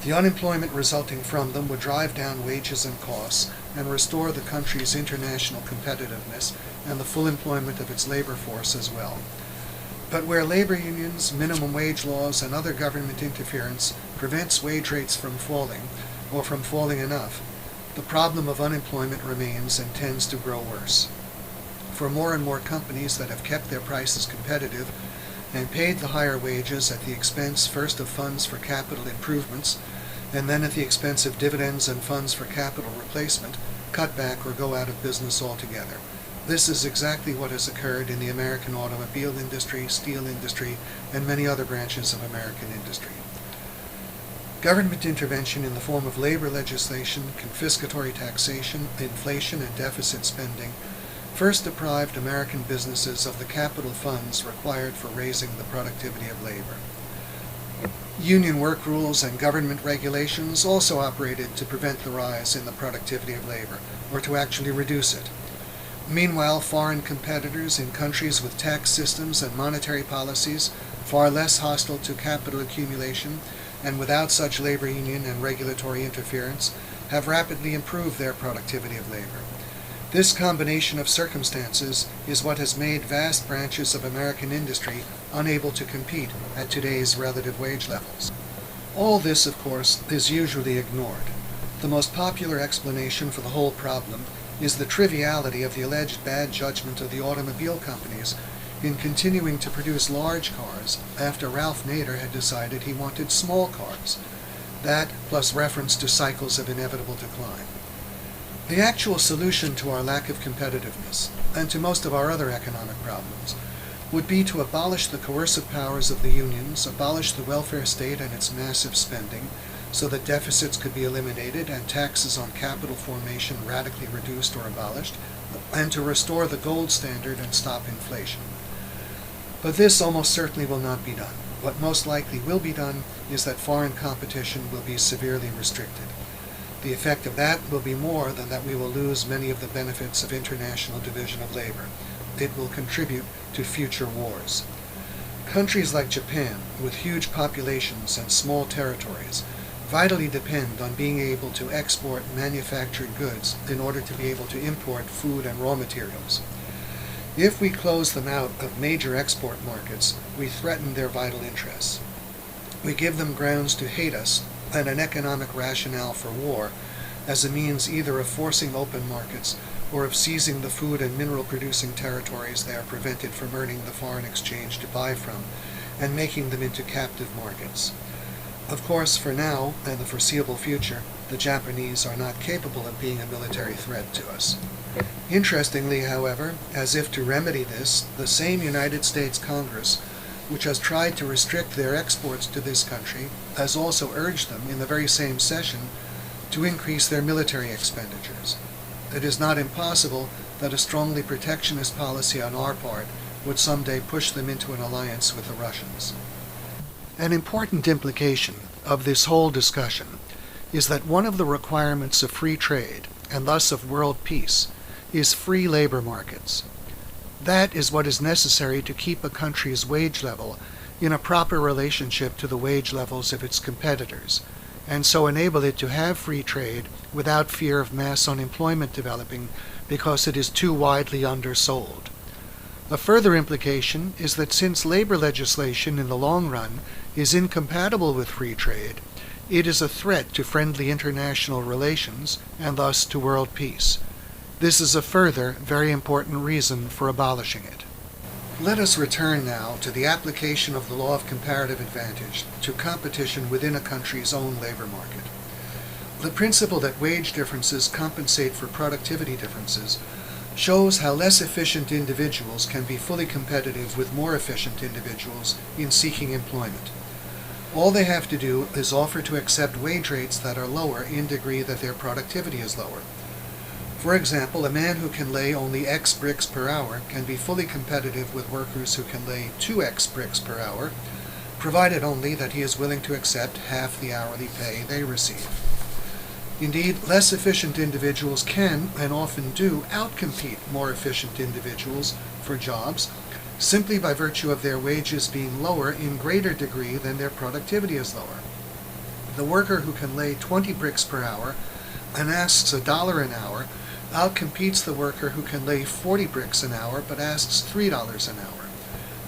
The unemployment resulting from them would drive down wages and costs and restore the country's international competitiveness and the full employment of its labor force as well. But where labor unions, minimum wage laws, and other government interference prevents wage rates from falling, or from falling enough, the problem of unemployment remains and tends to grow worse. For more and more companies that have kept their prices competitive and paid the higher wages at the expense first of funds for capital improvements, and then at the expense of dividends and funds for capital replacement, cut back or go out of business altogether. This is exactly what has occurred in the American automobile industry, steel industry, and many other branches of American industry. Government intervention in the form of labor legislation, confiscatory taxation, inflation, and deficit spending first deprived American businesses of the capital funds required for raising the productivity of labor. Union work rules and government regulations also operated to prevent the rise in the productivity of labor, or to actually reduce it. Meanwhile, foreign competitors in countries with tax systems and monetary policies far less hostile to capital accumulation and without such labor union and regulatory interference have rapidly improved their productivity of labor. This combination of circumstances is what has made vast branches of American industry unable to compete at today's relative wage levels. All this, of course, is usually ignored. The most popular explanation for the whole problem is the triviality of the alleged bad judgment of the automobile companies in continuing to produce large cars after Ralph Nader had decided he wanted small cars. That, plus reference to cycles of inevitable decline. The actual solution to our lack of competitiveness, and to most of our other economic problems, would be to abolish the coercive powers of the unions, abolish the welfare state and its massive spending, so that deficits could be eliminated and taxes on capital formation radically reduced or abolished, and to restore the gold standard and stop inflation. But this almost certainly will not be done. What most likely will be done is that foreign competition will be severely restricted. The effect of that will be more than that we will lose many of the benefits of international division of labor. It will contribute to future wars. Countries like Japan, with huge populations and small territories, vitally depend on being able to export manufactured goods in order to be able to import food and raw materials. If we close them out of major export markets, we threaten their vital interests. We give them grounds to hate us and an economic rationale for war as a means either of forcing open markets or of seizing the food and mineral producing territories they are prevented from earning the foreign exchange to buy from and making them into captive markets. Of course, for now and the foreseeable future, the Japanese are not capable of being a military threat to us. Interestingly, however, as if to remedy this, the same United States Congress, which has tried to restrict their exports to this country, has also urged them in the very same session to increase their military expenditures. It is not impossible that a strongly protectionist policy on our part would someday push them into an alliance with the Russians. An important implication of this whole discussion is that one of the requirements of free trade, and thus of world peace, is free labor markets. That is what is necessary to keep a country's wage level in a proper relationship to the wage levels of its competitors, and so enable it to have free trade without fear of mass unemployment developing because it is too widely undersold. A further implication is that since labor legislation in the long run is incompatible with free trade, it is a threat to friendly international relations and thus to world peace. This is a further, very important reason for abolishing it. Let us return now to the application of the law of comparative advantage to competition within a country's own labor market. The principle that wage differences compensate for productivity differences shows how less efficient individuals can be fully competitive with more efficient individuals in seeking employment. All they have to do is offer to accept wage rates that are lower in degree that their productivity is lower. For example, a man who can lay only X bricks per hour can be fully competitive with workers who can lay 2X bricks per hour, provided only that he is willing to accept half the hourly pay they receive. Indeed, less efficient individuals can, and often do, outcompete more efficient individuals for jobs, simply by virtue of their wages being lower in greater degree than their productivity is lower. The worker who can lay 20 bricks per hour and asks $1 an hour outcompetes the worker who can lay 40 bricks an hour but asks $3 an hour.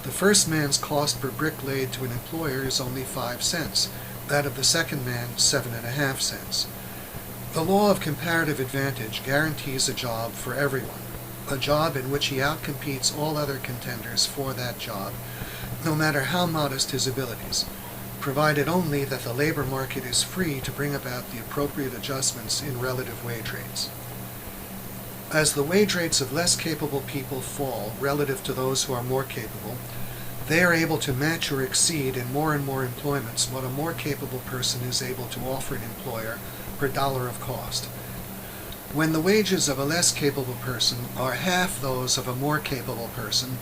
The first man's cost per brick laid to an employer is only 5 cents, that of the second man 7.5 cents. The law of comparative advantage guarantees a job for everyone, a job in which he outcompetes all other contenders for that job, no matter how modest his abilities, provided only that the labor market is free to bring about the appropriate adjustments in relative wage rates. As the wage rates of less capable people fall relative to those who are more capable, they are able to match or exceed in more and more employments what a more capable person is able to offer an employer per dollar of cost. When the wages of a less capable person are half those of a more capable person,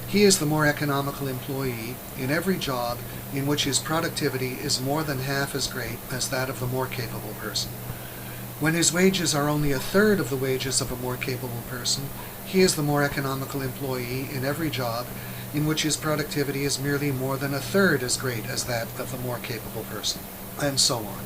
he is the more economical employee in every job in which his productivity is more than half as great as that of the more capable person. When his wages are only a third of the wages of a more capable person, he is the more economical employee in every job in which his productivity is merely more than a third as great as that of the more capable person, and so on.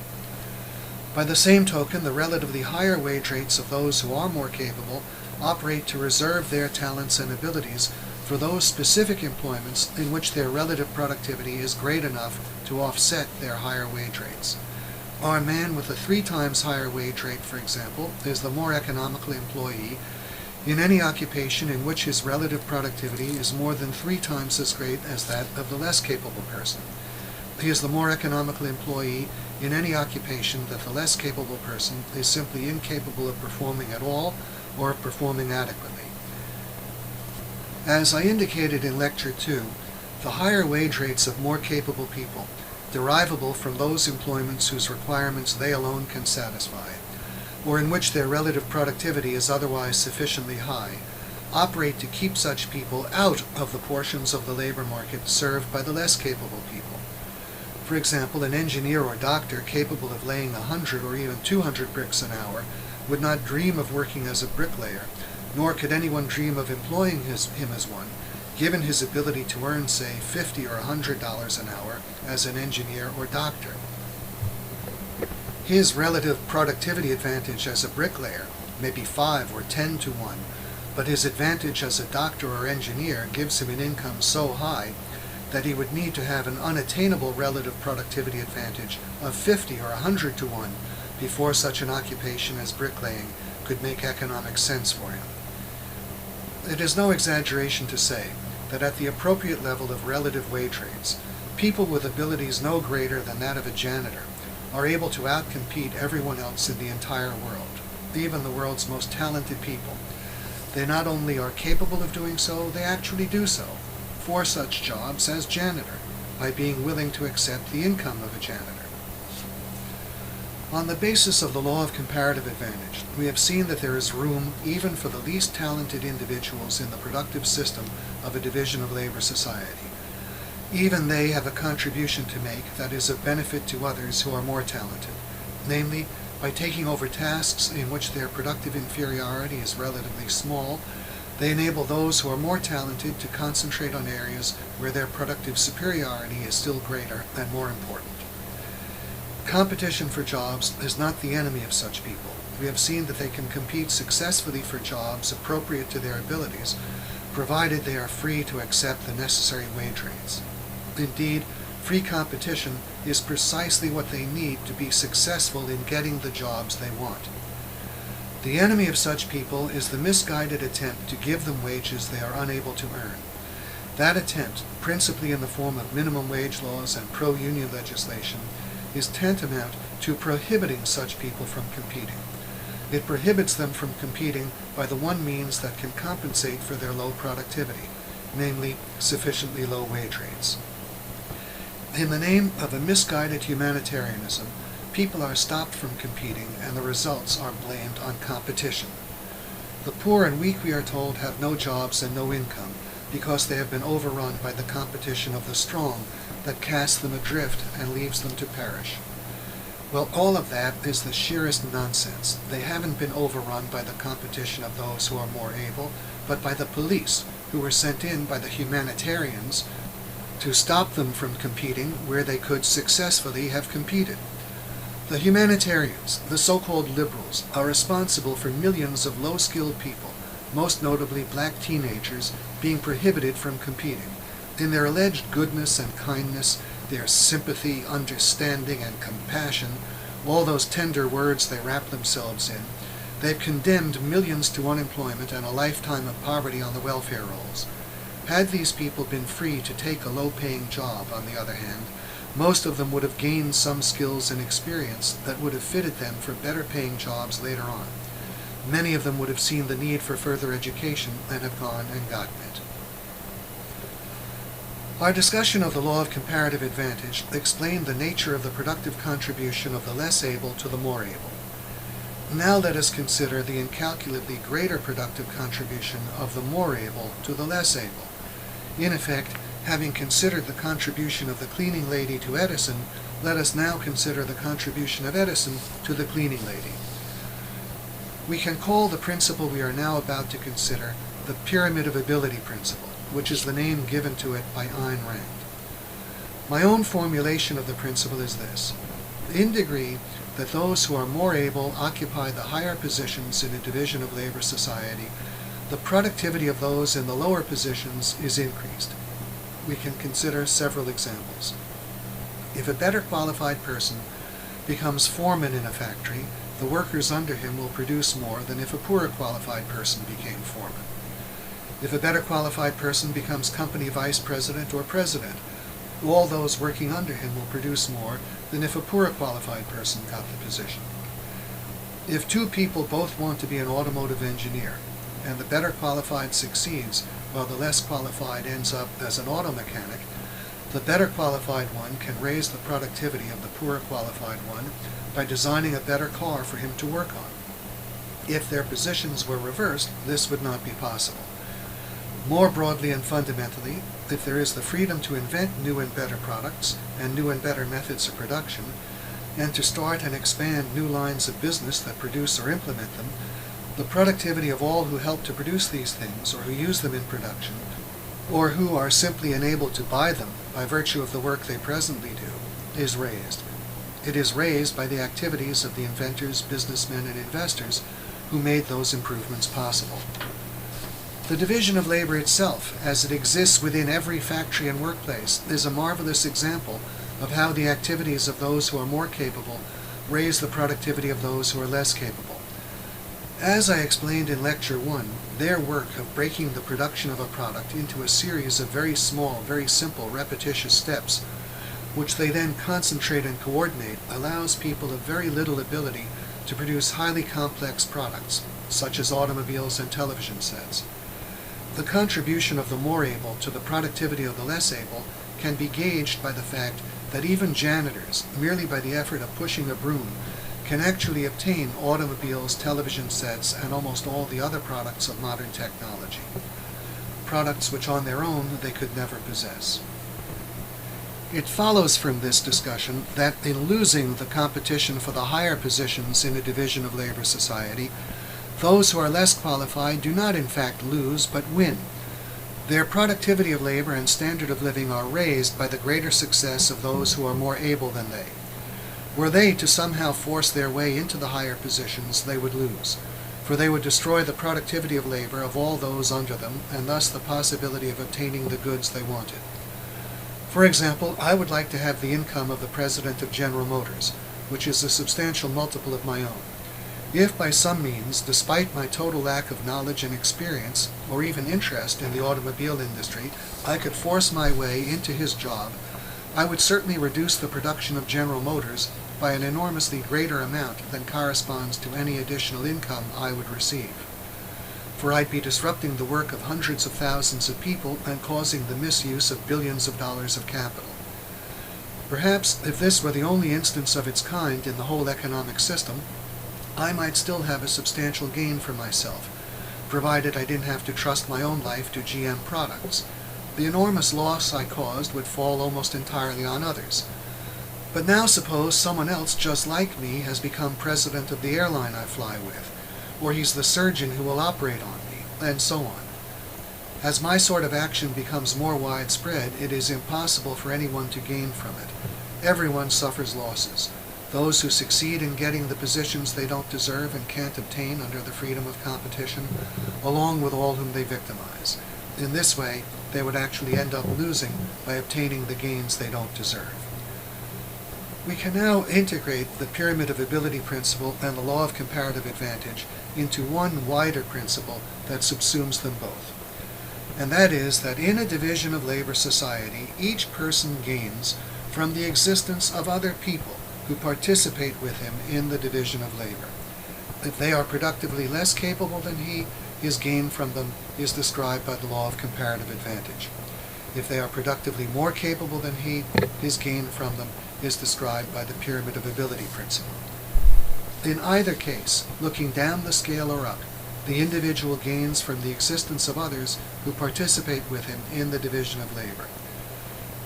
By the same token, the relatively higher wage rates of those who are more capable operate to reserve their talents and abilities for those specific employments in which their relative productivity is great enough to offset their higher wage rates. Our man with a 3 times higher wage rate, for example, is the more economical employee in any occupation in which his relative productivity is more than 3 times as great as that of the less capable person. He is the more economical employee in any occupation that the less capable person is simply incapable of performing at all or of performing adequately. As I indicated in Lecture 2, the higher wage rates of more capable people, derivable from those employments whose requirements they alone can satisfy, or in which their relative productivity is otherwise sufficiently high, operate to keep such people out of the portions of the labor market served by the less capable people. For example, an engineer or doctor capable of laying 100 or even 200 bricks an hour would not dream of working as a bricklayer, nor could anyone dream of employing him as one, given his ability to earn, say, $50 or $100 an hour as an engineer or doctor. His relative productivity advantage as a bricklayer may be 5 or 10 to 1, but his advantage as a doctor or engineer gives him an income so high that he would need to have an unattainable relative productivity advantage of 50 or 100 to 1 before such an occupation as bricklaying could make economic sense for him. It is no exaggeration to say that at the appropriate level of relative wage rates, people with abilities no greater than that of a janitor are able to outcompete everyone else in the entire world, even the world's most talented people. They not only are capable of doing so, they actually do so for such jobs as janitor, by being willing to accept the income of a janitor. On the basis of the law of comparative advantage, we have seen that there is room even for the least talented individuals in the productive system of a division of labor society. Even they have a contribution to make that is of benefit to others who are more talented, namely, by taking over tasks in which their productive inferiority is relatively small, they enable those who are more talented to concentrate on areas where their productive superiority is still greater and more important. Competition for jobs is not the enemy of such people. We have seen that they can compete successfully for jobs appropriate to their abilities, provided they are free to accept the necessary wage rates. Indeed, free competition is precisely what they need to be successful in getting the jobs they want. The enemy of such people is the misguided attempt to give them wages they are unable to earn. That attempt, principally in the form of minimum wage laws and pro-union legislation, is tantamount to prohibiting such people from competing. It prohibits them from competing by the one means that can compensate for their low productivity, namely sufficiently low wage rates. In the name of a misguided humanitarianism, people are stopped from competing and the results are blamed on competition. The poor and weak, we are told, have no jobs and no income because they have been overrun by the competition of the strong that casts them adrift and leaves them to perish. Well, all of that is the sheerest nonsense. They haven't been overrun by the competition of those who are more able, but by the police, who were sent in by the humanitarians to stop them from competing where they could successfully have competed. The humanitarians, the so-called liberals, are responsible for millions of low-skilled people, most notably black teenagers, being prohibited from competing. In their alleged goodness and kindness, their sympathy, understanding, and compassion, all those tender words they wrap themselves in, they've condemned millions to unemployment and a lifetime of poverty on the welfare rolls. Had these people been free to take a low-paying job, on the other hand, most of them would have gained some skills and experience that would have fitted them for better-paying jobs later on. Many of them would have seen the need for further education and have gone and gotten it. Our discussion of the law of comparative advantage explained the nature of the productive contribution of the less able to the more able. Now let us consider the incalculably greater productive contribution of the more able to the less able. In effect, having considered the contribution of the cleaning lady to Edison, let us now consider the contribution of Edison to the cleaning lady. We can call the principle we are now about to consider the pyramid of ability principle, which is the name given to it by Ayn Rand. My own formulation of the principle is this. In degree that those who are more able occupy the higher positions in a division of labor society, the productivity of those in the lower positions is increased. We can consider several examples. If a better qualified person becomes foreman in a factory, the workers under him will produce more than if a poorer qualified person became foreman. If a better qualified person becomes company vice president or president, all those working under him will produce more than if a poorer qualified person got the position. If two people both want to be an automotive engineer, and the better qualified succeeds while the less qualified ends up as an auto mechanic, the better qualified one can raise the productivity of the poorer qualified one by designing a better car for him to work on. If their positions were reversed, this would not be possible. More broadly and fundamentally, if there is the freedom to invent new and better products and new and better methods of production, and to start and expand new lines of business that produce or implement them, the productivity of all who help to produce these things or who use them in production or who are simply unable to buy them by virtue of the work they presently do, is raised. It is raised by the activities of the inventors, businessmen, and investors who made those improvements possible. The division of labor itself, as it exists within every factory and workplace, is a marvelous example of how the activities of those who are more capable raise the productivity of those who are less capable. As I explained in Lecture 1, their work of breaking the production of a product into a series of very small, very simple, repetitious steps, which they then concentrate and coordinate, allows people of very little ability to produce highly complex products, such as automobiles and television sets. The contribution of the more able to the productivity of the less able can be gauged by the fact that even janitors, merely by the effort of pushing a broom, can actually obtain automobiles, television sets, and almost all the other products of modern technology, products which on their own they could never possess. It follows from this discussion that in losing the competition for the higher positions in a division of labor society, those who are less qualified do not in fact lose, but win. Their productivity of labor and standard of living are raised by the greater success of those who are more able than they. Were they to somehow force their way into the higher positions, they would lose, for they would destroy the productivity of labor of all those under them, and thus the possibility of obtaining the goods they wanted. For example, I would like to have the income of the president of General Motors, which is a substantial multiple of my own. If by some means, despite my total lack of knowledge and experience, or even interest in the automobile industry, I could force my way into his job, I would certainly reduce the production of General Motors by an enormously greater amount than corresponds to any additional income I would receive. For I'd be disrupting the work of hundreds of thousands of people and causing the misuse of billions of dollars of capital. Perhaps if this were the only instance of its kind in the whole economic system, I might still have a substantial gain for myself, provided I didn't have to trust my own life to GM products. The enormous loss I caused would fall almost entirely on others. But now suppose someone else just like me has become president of the airline I fly with, or he's the surgeon who will operate on me, and so on. As my sort of action becomes more widespread, it is impossible for anyone to gain from it. Everyone suffers losses. Those who succeed in getting the positions they don't deserve and can't obtain under the freedom of competition, along with all whom they victimize. In this way, they would actually end up losing by obtaining the gains they don't deserve. We can now integrate the pyramid of ability principle and the law of comparative advantage into one wider principle that subsumes them both. And that is that in a division of labor society, each person gains from the existence of other people who participate with him in the division of labor. If they are productively less capable than he, his gain from them is described by the law of comparative advantage. If they are productively more capable than he, his gain from them is described by the pyramid of ability principle. In either case, looking down the scale or up, the individual gains from the existence of others who participate with him in the division of labor.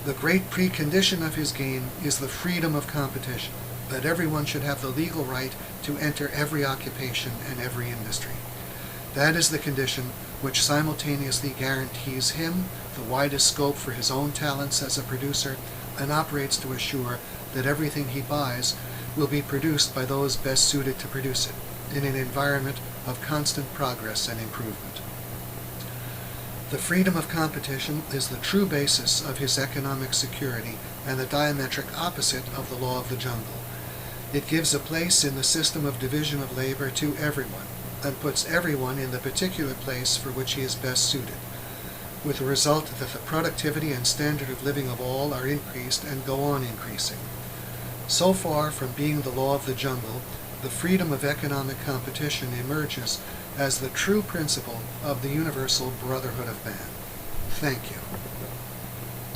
The great precondition of his gain is the freedom of competition, that everyone should have the legal right to enter every occupation and every industry. That is the condition which simultaneously guarantees him the widest scope for his own talents as a producer and operates to assure that everything he buys will be produced by those best suited to produce it, in an environment of constant progress and improvement. The freedom of competition is the true basis of his economic security and the diametric opposite of the law of the jungle. It gives a place in the system of division of labor to everyone, and puts everyone in the particular place for which he is best suited, with the result that the productivity and standard of living of all are increased and go on increasing. So far from being the law of the jungle, the freedom of economic competition emerges as the true principle of the universal brotherhood of man. Thank you.